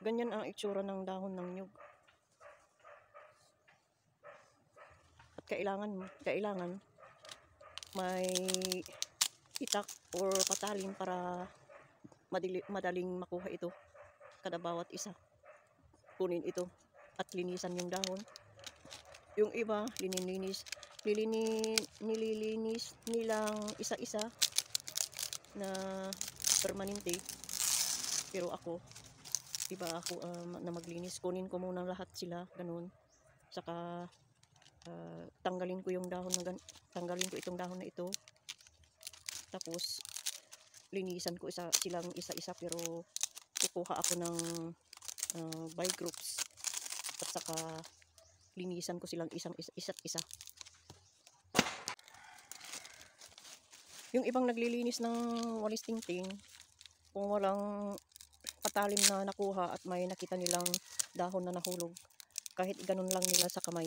Ganyan ang itsura ng dahon ng nyug. At kailangan may itak or patalim para madaling makuha ito. Kada bawat isa. Kunin ito at linisan yung dahon. Yung iba, nililinis nilang isa-isa na permanente. Pero ako, iba ako na maglinis. Kunin ko muna lahat sila, ganun. Saka tanggalin ko yung dahon tanggalin ko itong dahon na ito. Tapos linisan ko silang isa-isa, pero kukuha ako ng by groups at saka linisan ko silang isa't isa. Yung ibang naglilinis ng walis tingting, kung walang patalim na nakuha at may nakita nilang dahon na nahulog, kahit ganun lang nila sa kamay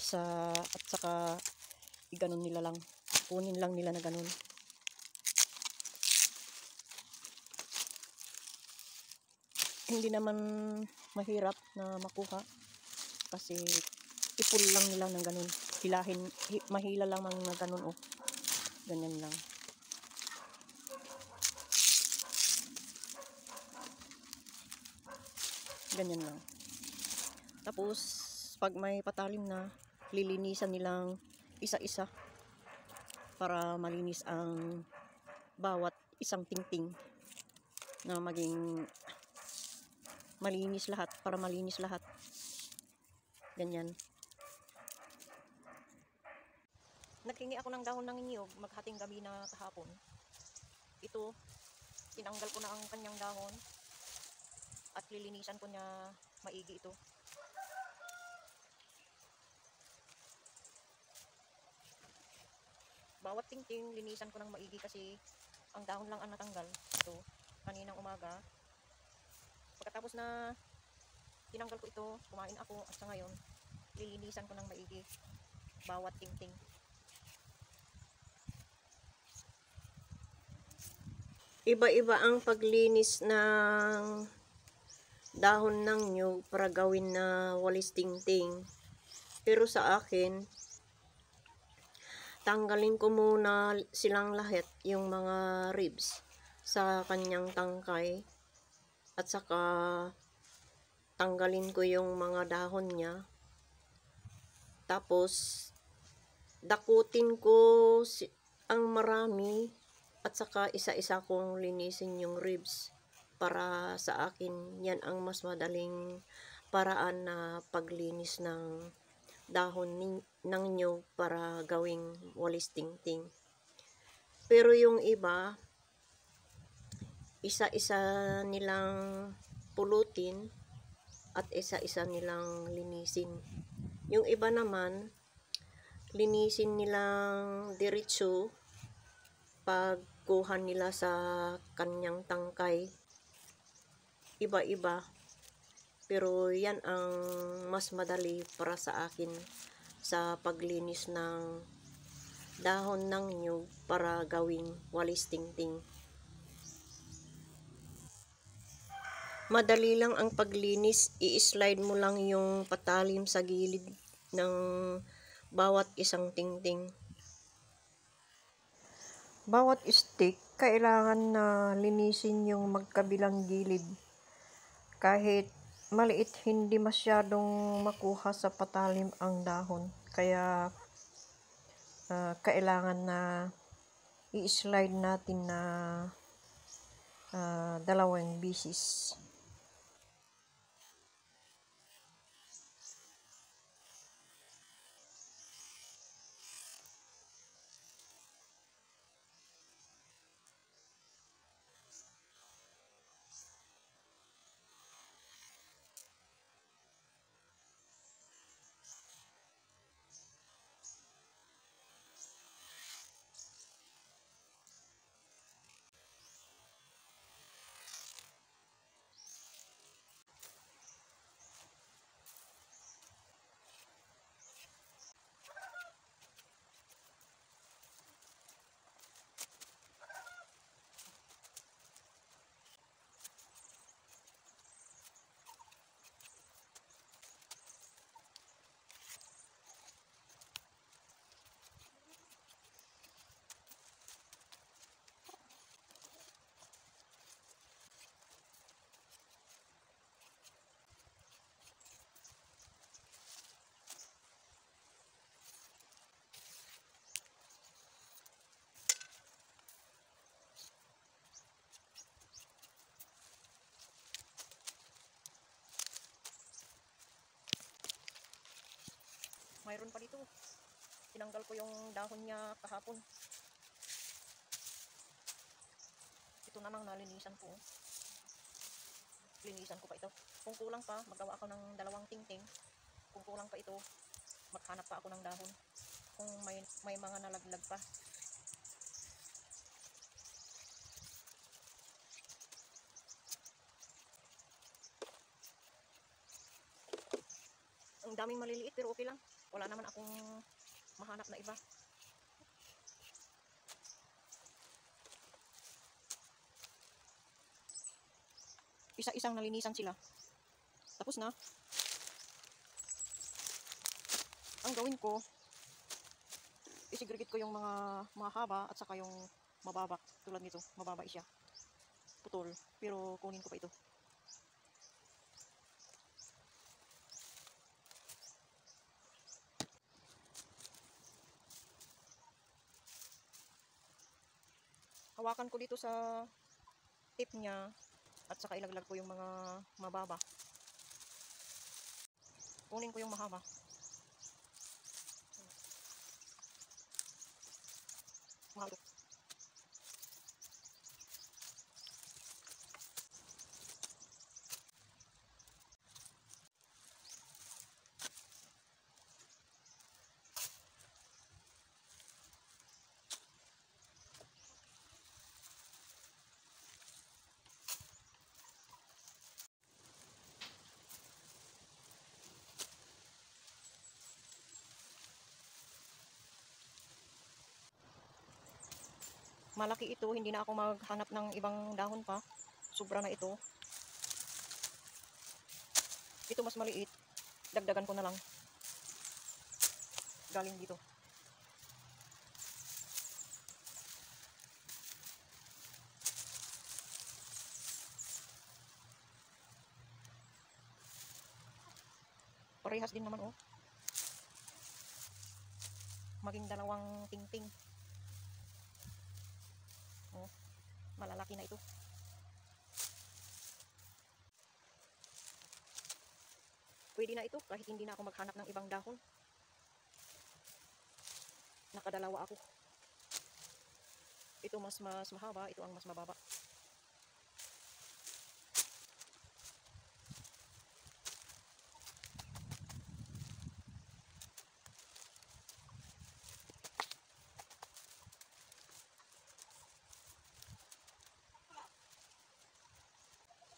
at saka iganon nila lang, kunin lang nila na ganun. Hindi naman mahirap na makuha kasi ipul lang nila ng ganun, mahila lang na ganun, ganyan lang. Ganyan lang. Tapos pag may patalim na, lilinisan nilang isa-isa para malinis ang bawat isang tingting, na maging malinis lahat, para malinis lahat. Ganyan. Naghingi ako ng dahon ng niyog maghating gabi na kahapon. Ito, tinanggal ko na ang kanyang dahon at lilinisan ko na maigi ito. Bawat tingting linisan ko ng maigi kasi ang dahon lang ang natanggal. Ito, kaninang umaga. Pagkatapos na tinanggal ko ito, kumain ako at sa ngayon, lilinisan ko ng maigi bawat tingting. Iba-iba ang paglinis ng dahon ng nyug para gawin na walis tingting. Pero sa akin, tanggalin ko muna silang lahat, yung mga ribs sa kanyang tangkay, at saka tanggalin ko yung mga dahon niya. Tapos dakutin ko ang marami at saka isa-isa kong linisin yung ribs. Para sa akin, yan ang mas madaling paraan na paglinis ng dahon ng nyug para gawing walis tingting. Pero yung iba, isa-isa nilang pulutin at isa-isa nilang linisin. Yung iba naman, linisin nilang diretso pagkuha nila sa kanyang tangkay. Iba-iba. Pero yan ang mas madali para sa akin sa paglinis ng dahon ng nyug para gawing walis tingting. Madali lang ang paglinis, i-slide mo lang yung patalim sa gilid ng bawat isang tingting. Bawat stick, kailangan na linisin yung magkabilang gilid. Kahit maliit, hindi masyadong makuha sa patalim ang dahon. Kaya kailangan na i-slide natin na dalawang bisis. mayroon pa dito. Tinanggal ko yung dahon niya kahapon. Ito namang nalinisan ko. Linisan ko pa ito. Kung kulang pa, magawa ako ng 2 tingting. Kung kulang pa ito, maghanap pa ako ng dahon. Kung may mga nalaglag pa. Ang daming maliliit pero okay lang. Wala naman akong mahanap na iba. Isa-isang nalinisan sila. Tapos na. Ang gawin ko, isigregate ko yung mga mahaba at saka yung mababa. Tulad nito, mababa siya. Putol. Pero kunin ko pa ito. Hawakan ko dito sa tip niya at saka ilaglag ko yung mga mababa. Kunin ko yung mahaba. Mahaba ito. Malaki ito, hindi na ako maghanap ng ibang dahon pa. Sobra na ito. Ito mas maliit, dagdagan ko na lang. Galing dito. Parehas din naman oh. Maging 2 tingting. Oh, malalaki na ito. Pwede na ito kahit hindi na ako maghanap ng ibang dahon. Nakadalawa ako. Ito mas mahaba, ito ang mas mababa.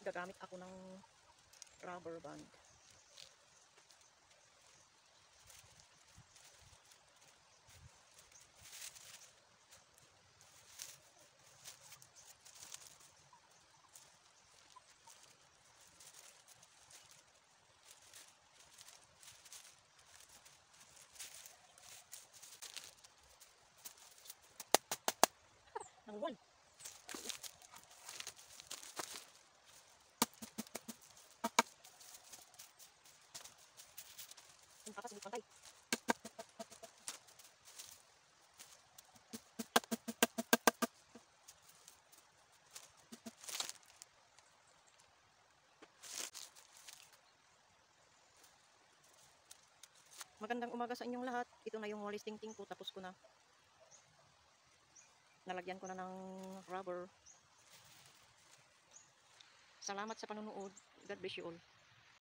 Gagamit ako ng rubber band. Nangwal. Yung takas hindi pantay. Magandang umaga sa inyong lahat. Ito na yung walis tingting ko. Tapos ko na. Nalagyan ko na ng rubber. Salamat sa panonood. God bless you all.